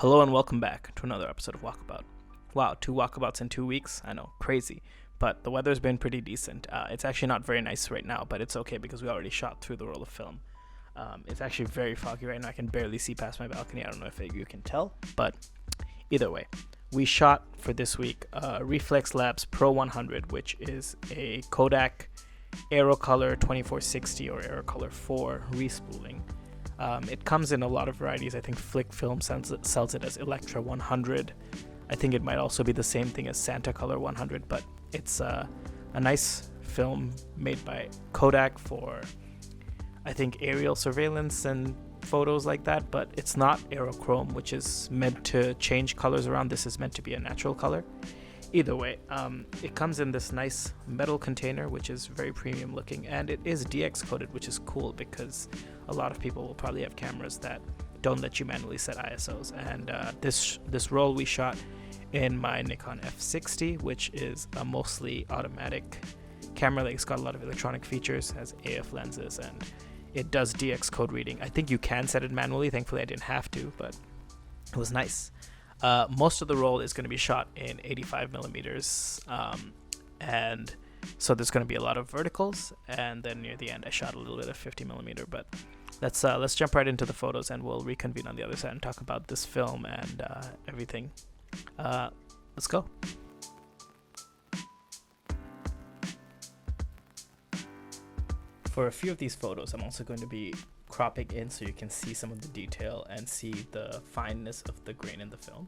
Hello and welcome back to another episode of Walkabout. Wow, 2 walkabouts in 2 weeks? I know, crazy. But the weather's been pretty decent. It's actually not very nice right now, but it's okay because we already shot through the roll of film. It's actually very foggy right now. I can barely see past my balcony. I don't know if you can tell, but either way. We shot for this week Reflx Labs Pro 100, which is a Kodak Aerocolor 2460 or Aerocolor 4 respooling. It comes in a lot of varieties. I think Flick Film sells it as Electra 100. I think it might also be the same thing as Santa Color 100, but it's a nice film made by Kodak for, I think, aerial surveillance and photos like that, but it's not aerochrome, which is meant to change colors around. This is meant to be a natural color. Either way, it comes in this nice metal container, which is very premium looking, and it is DX coded, which is cool because a lot of people will probably have cameras that don't let you manually set ISOs. And this roll we shot in my Nikon F90, which is a mostly automatic camera. Like, it's got a lot of electronic features, has AF lenses, and it does DX code reading. I think you can set it manually. Thankfully, I didn't have to, but it was nice. Most of the roll is going to be shot in 85 millimeters, and so there's going to be a lot of verticals, and then near the end I shot a little bit of 50 millimeter. But let's jump right into the photos, and we'll reconvene on the other side and talk about this film and everything. Let's go. For a few of these photos, I'm also going to be cropping in so you can see some of the detail and see the fineness of the grain in the film.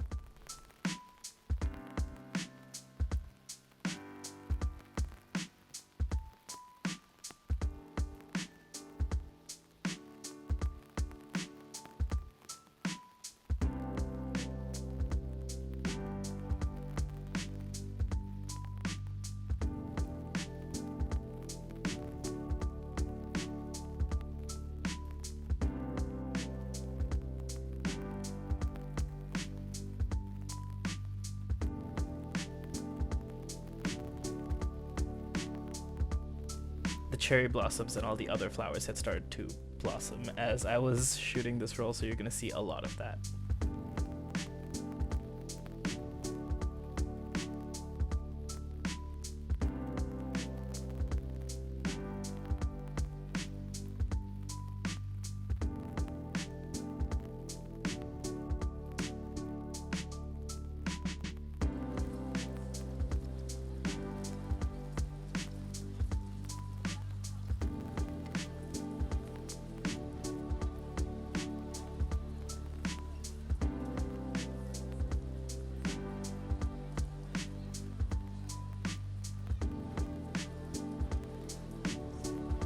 The cherry blossoms and all the other flowers had started to blossom as I was shooting this roll, so you're going to see a lot of that.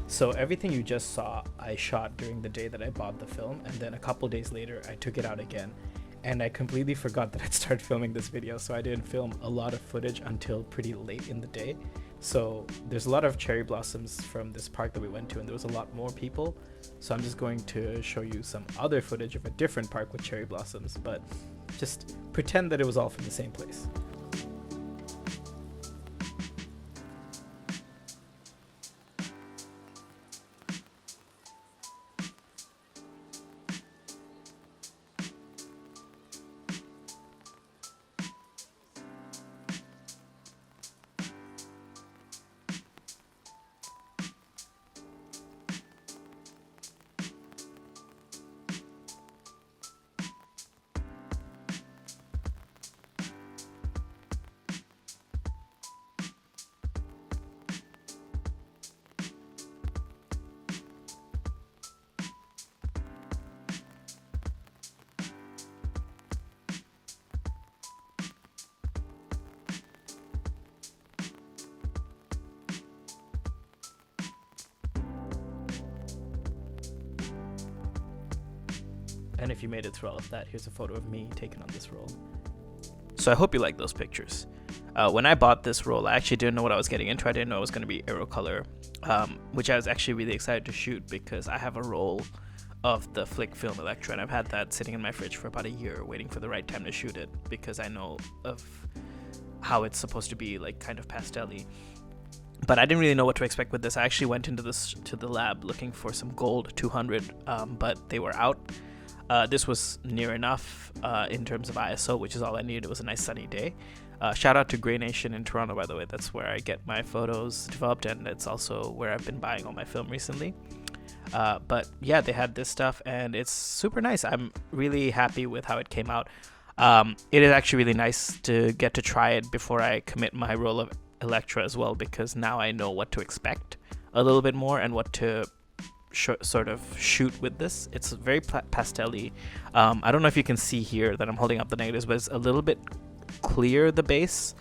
So everything you just saw, I shot during the day that I bought the film, and then a couple days later, I took it out again, and I completely forgot that I'd started filming this video, so I didn't film a lot of footage until pretty late in the day. So there's a lot of cherry blossoms from this park that we went to, and there was a lot more people, so I'm just going to show you some other footage of a different park with cherry blossoms, but just pretend that it was all from the same place. And if you made it through all of that, here's a photo of me taken on this roll. So I hope you like those pictures. When I bought this roll, I actually didn't know what I was getting into. I didn't know it was going to be Aerocolor, which I was actually really excited to shoot because I have a roll of the Flick Film Electra, and I've had that sitting in my fridge for about a year waiting for the right time to shoot it because I know of how it's supposed to be, like, kind of pastel-y. But I didn't really know what to expect with this. I actually went into the lab looking for some gold 200, but they were out. This was near enough in terms of ISO, which is all I needed. It was a nice sunny day. Shout out to Grey Nation in Toronto, by the way. That's where I get my photos developed, and it's also where I've been buying all my film recently. But yeah, they had this stuff, and it's super nice. I'm really happy with how it came out. It is actually really nice to get to try it before I commit my roll of Electra as well, because now I know what to expect a little bit more and what to sort of shoot with this. It's very pastel-y. I don't know if you can see here that I'm holding up the negatives, but it's a little bit clear, the base.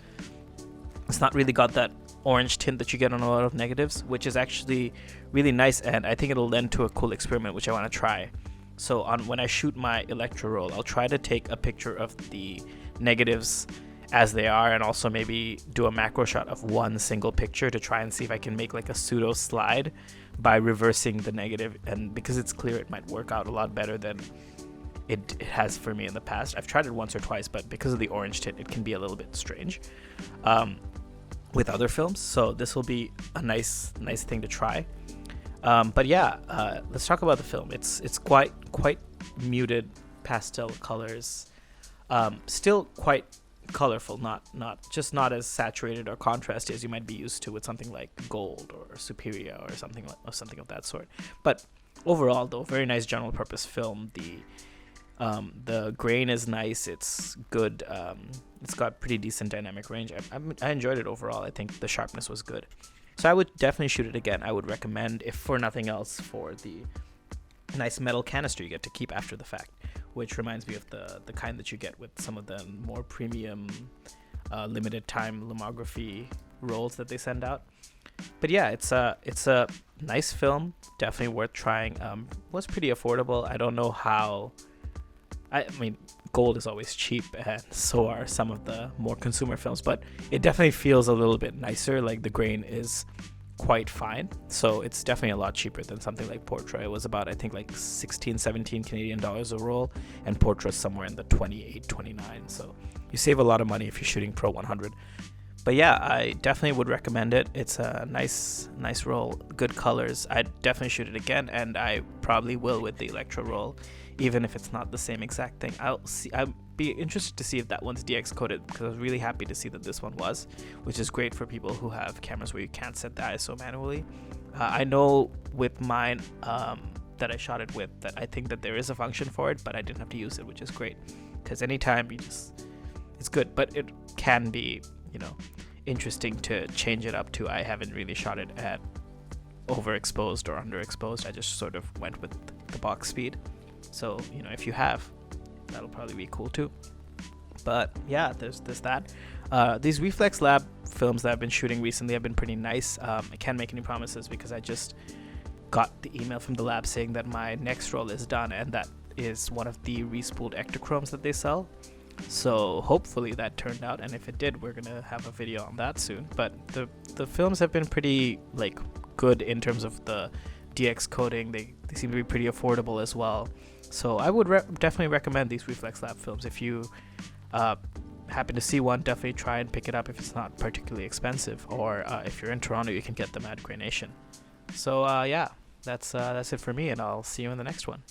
It's not really got that orange tint that you get on a lot of negatives, which is actually really nice, and I think it'll lend to a cool experiment which I want to try. So when I shoot my Electra roll, I'll try to take a picture of the negatives as they are, and also maybe do a macro shot of one single picture to try and see if I can make like a pseudo slide by reversing the negative. And because it's clear, it might work out a lot better than it has for me in the past. I've tried it once or twice, but because of the orange tint, it can be a little bit strange with other films. So this will be a nice thing to try. But yeah, let's talk about the film. It's quite muted pastel colors, still quite colorful, not as saturated or contrasty as you might be used to with something like Gold or Superior or something of that sort. But overall, though, very nice general purpose film. The grain is nice. It's good. It's got pretty decent dynamic range. I enjoyed it overall. I think the sharpness was good. So I would definitely shoot it again. I would recommend, if for nothing else, for the nice metal canister you get to keep after the fact, which reminds me of the kind that you get with some of the more premium limited time lomography rolls that they send out. But yeah, it's a nice film, definitely worth trying. Was pretty affordable. I don't know how. I mean, Gold is always cheap, and so are some of the more consumer films, but it definitely feels a little bit nicer. Like the grain is quite fine, so it's definitely a lot cheaper than something like Portra. It was about, I think, like 16-17 Canadian dollars a roll, and Portra's somewhere in the 28-29, so you save a lot of money if you're shooting Pro 100. But yeah, I definitely would recommend it. It's a nice roll, good colors. I'd definitely shoot it again, and I probably will with the Electra roll, even if it's not the same exact thing. I'd be interested to see if that one's DX coded, because I was really happy to see that this one was, which is great for people who have cameras where you can't set the ISO manually. I know with mine that I shot it with, that I think that there is a function for it, but I didn't have to use it, which is great, because anytime it's good. But it can be, interesting to change it up to. I haven't really shot it at overexposed or underexposed. I just sort of went with the box speed. So, if you have, that'll probably be cool too. But yeah, there's that. These Reflx Lab films that I've been shooting recently have been pretty nice. I can't make any promises because I just got the email from the lab saying that my next roll is done, and that is one of the respooled ectochromes that they sell. So hopefully that turned out, and if it did, we're gonna have a video on that soon. But the films have been pretty good in terms of the DX coding. They seem to be pretty affordable as well. So I would definitely recommend these Reflx Lab films. If you happen to see one, definitely try and pick it up if it's not particularly expensive, or if you're in Toronto, you can get them at Grey Nation. So yeah, that's it for me, and I'll see you in the next one.